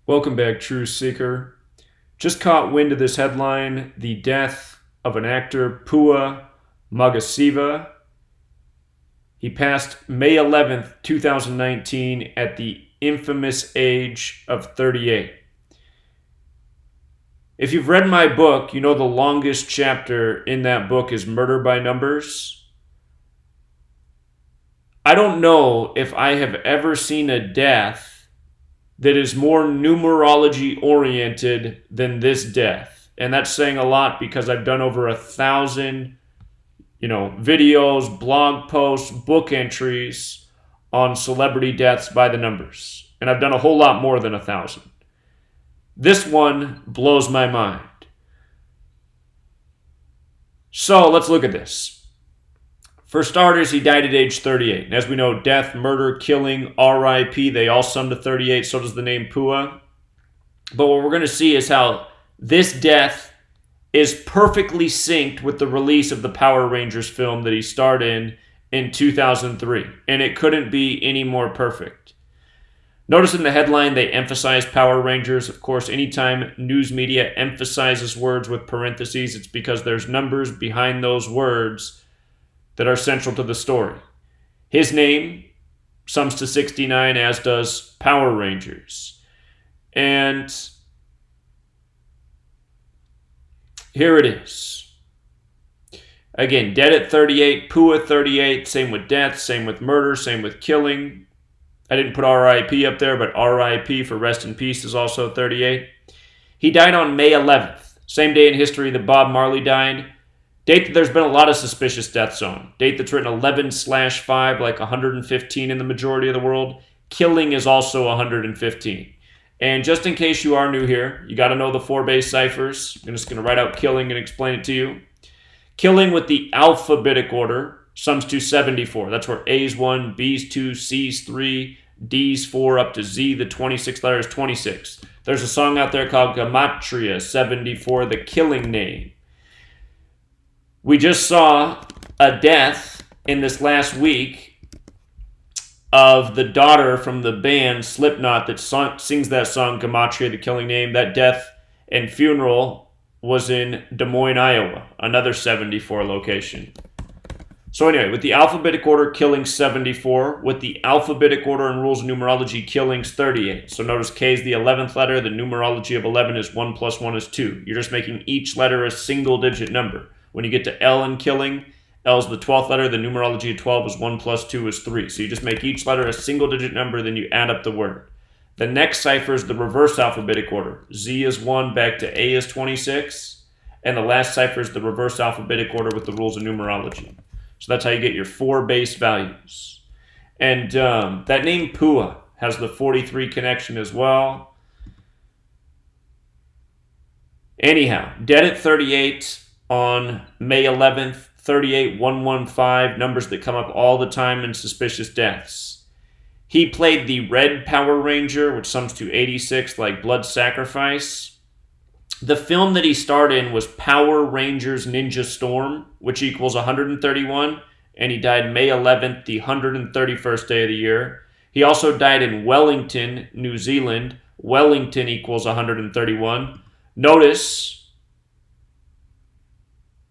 Welcome back, True Seeker. Just caught wind of this headline: the death of an actor, Pua Magasiva. He passed May 11th, 2019, at the infamous age of 38. If you've read my book, you know the longest chapter in that book is Murder by Numbers. I don't know if I have ever seen a death that is more numerology oriented than this death. And that's saying a lot because I've done over 1,000, videos, blog posts, book entries on celebrity deaths by the numbers. And I've done a whole lot more than 1,000. This one blows my mind. So let's look at this. For starters, he died at age 38. And as we know, death, murder, killing, RIP, they all sum to 38. So does the name Pua. But what we're going to see is how this death is perfectly synced with the release of the Power Rangers film that he starred in 2003. And it couldn't be any more perfect. Notice in the headline, they emphasize Power Rangers. Of course, anytime news media emphasizes words with parentheses, it's because there's numbers behind those words that are central to the story. His name sums to 69, as does Power Rangers. And here it is. Again, dead at 38, Pua 38, same with death, same with murder, same with killing. I didn't put RIP up there, but RIP for rest in peace is also 38. He died on May 11th, same day in history that Bob Marley died. Date that there's been a lot of suspicious deaths on. Date that's written 11/5, like 115 in the majority of the world. Killing is also 115. And just in case you are new here, you got to know the 4 base ciphers. I'm just going to write out killing and explain it to you. Killing with the alphabetic order sums to 74. That's where A's 1, B's 2, C's 3, D's 4, up to Z, the 26th letter is 26. There's a song out there called Gematria 74, the killing name. We just saw a death in this last week of the daughter from the band Slipknot that sings that song, Gematria, the killing name. That death and funeral was in Des Moines, Iowa, another 74 location. So anyway, with the alphabetic order, killing's 74. With the alphabetic order and rules of numerology, killing's 38. So notice K is the 11th letter. The numerology of 11 is 1 plus 1 is 2. You're just making each letter a single-digit number. When you get to L in killing, L's the 12th letter. The numerology of 12 is 1 plus 2 is 3. So you just make each letter a single-digit number, then you add up the word. The next cipher is the reverse alphabetic order. Z is 1, back to A is 26. And the last cipher is the reverse alphabetic order with the rules of numerology. So that's how you get your 4 base values. And that name Pua has the 43 connection as well. Anyhow, dead at 38 on May 11th, 38115, numbers that come up all the time in suspicious deaths. He played the Red Power Ranger, which sums to 86, like Blood Sacrifice. The film that he starred in was Power Rangers Ninja Storm, which equals 131, and he died May 11th, the 131st day of the year. He also died in Wellington, New Zealand. Wellington equals 131. Notice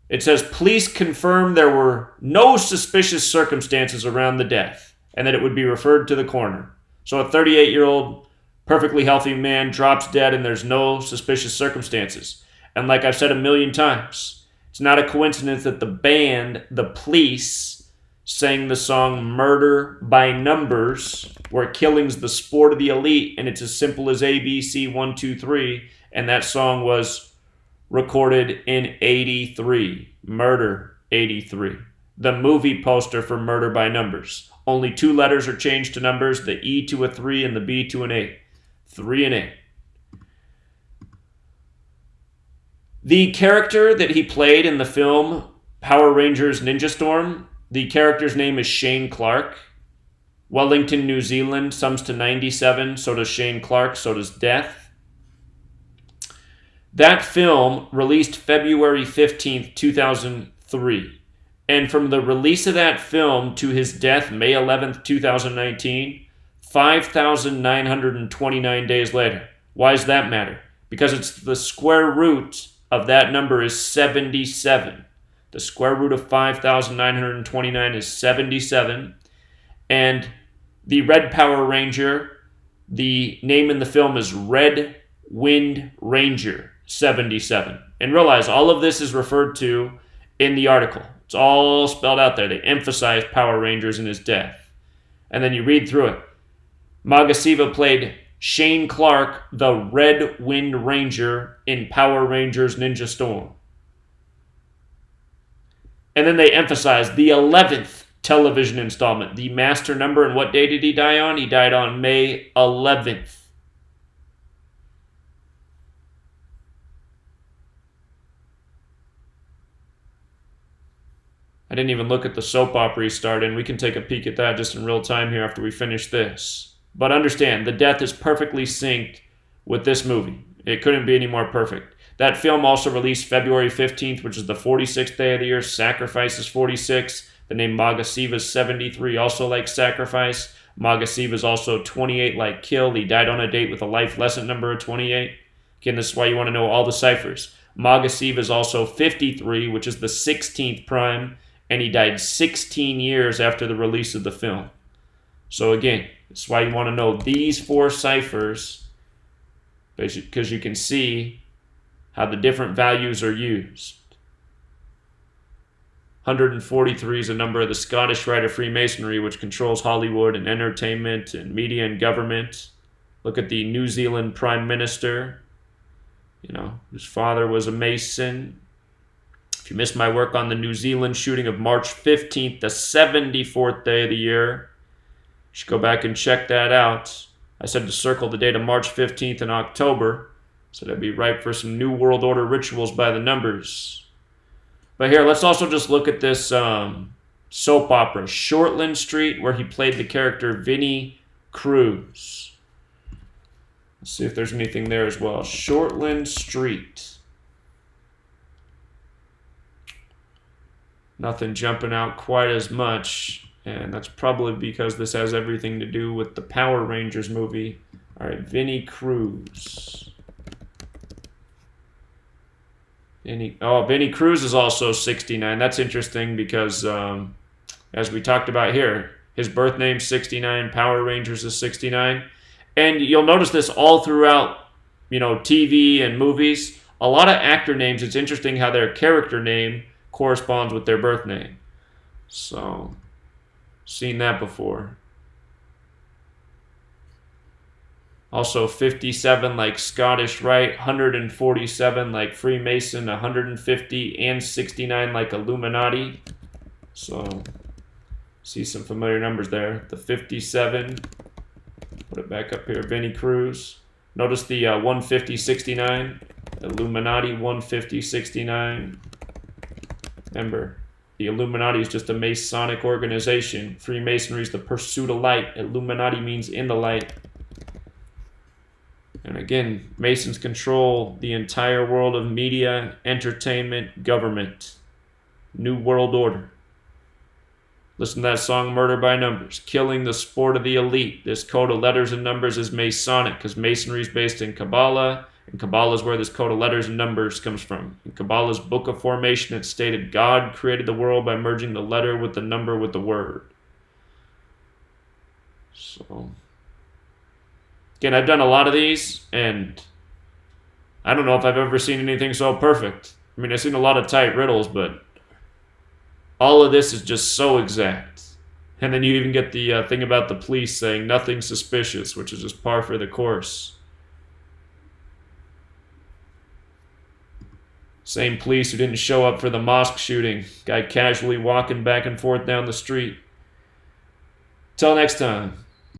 it says, police confirmed there were no suspicious circumstances around the death and that it would be referred to the coroner. So a 38-year-old perfectly healthy man drops dead and there's no suspicious circumstances. And like I've said a million times, it's not a coincidence that the band, the Police, sang the song Murder by Numbers, where killing's the sport of the elite and it's as simple as A, B, C, 1, 2, 3. And that song was recorded in 83. Murder 83. The movie poster for Murder by Numbers. Only 2 letters are changed to numbers, the E to a 3 and the B to an 8. 3 and 8. The character that he played in the film Power Rangers Ninja Storm, the character's name is Shane Clark. Wellington, New Zealand sums to 97. So does Shane Clark. So does death. That film released February 15th, 2003. And from the release of that film to his death, May 11th, 2019, 5,929 days later, Why does that matter? Because it's the square root of that number is 77. The square root of 5,929 is 77. And the Red Power Ranger, the name in the film is Red Wind Ranger 77. And realize all of this is referred to in the article. It's all spelled out there. They emphasize Power Rangers in his death. And then you read through it. Magasiva played Shane Clark, the Red Wind Ranger in Power Rangers Ninja Storm. And then they emphasize the 11th television installment, the master number. And what day did he die on? He died on May 11th. I didn't even look at the soap opera he starred in. We can take a peek at that just in real time here after we finish this. But understand, the death is perfectly synced with this movie. It couldn't be any more perfect. That film also released February 15th, which is the 46th day of the year. Sacrifice is 46. The name Magasiva is 73, also like sacrifice. Magasiva is also 28, like kill. He died on a date with a life lesson number of 28. Again, this is why you want to know all the ciphers. Magasiva is also 53, which is the 16th prime, and he died 16 years after the release of the film. So again, that's why you want to know these 4 ciphers, because you can see how the different values are used. 143 is a number of the Scottish Rite of Freemasonry, which controls Hollywood and entertainment and media and government. Look at the New Zealand Prime Minister, whose father was a Mason. If you missed my work on the New Zealand shooting of March 15th, the 74th day of the year, you should go back and check that out. I said to circle the date of March 15th in October, so that'd be ripe for some New World Order rituals by the numbers. But here, let's also just look at this soap opera, Shortland Street, where he played the character Vinnie Cruz. Let's see if there's anything there as well. Shortland Street. Nothing jumping out quite as much. And that's probably because this has everything to do with the Power Rangers movie. All right, Vinnie Cruz. Vinnie Cruz is also 69. That's interesting because, as we talked about here, his birth name's 69, Power Rangers is 69. And you'll notice this all throughout, TV and movies. A lot of actor names, it's interesting how their character name corresponds with their birth name. So, seen that before. Also 57 like Scottish Rite, 147 like Freemason, 150 and 69 like Illuminati. So, see some familiar numbers there. The 57, put it back up here, Vinnie Cruz. Notice the 150, 69, Illuminati 150, 69. Remember, the Illuminati is just a Masonic organization. Freemasonry is the pursuit of light. Illuminati means in the light. And again, Masons control the entire world of media, entertainment, government. New World Order. Listen to that song, Murder by Numbers. Killing the sport of the elite. This code of letters and numbers is Masonic because Masonry is based in Kabbalah. And Kabbalah is where this code of letters and numbers comes from. In Kabbalah's Book of Formation, it stated God created the world by merging the letter with the number with the word. So, again, I've done a lot of these, and I don't know if I've ever seen anything so perfect. I mean, I've seen a lot of tight riddles, but all of this is just so exact. And then you even get the thing about the police saying nothing suspicious, which is just par for the course. Same police who didn't show up for the mosque shooting. Guy casually walking back and forth down the street. Till next time.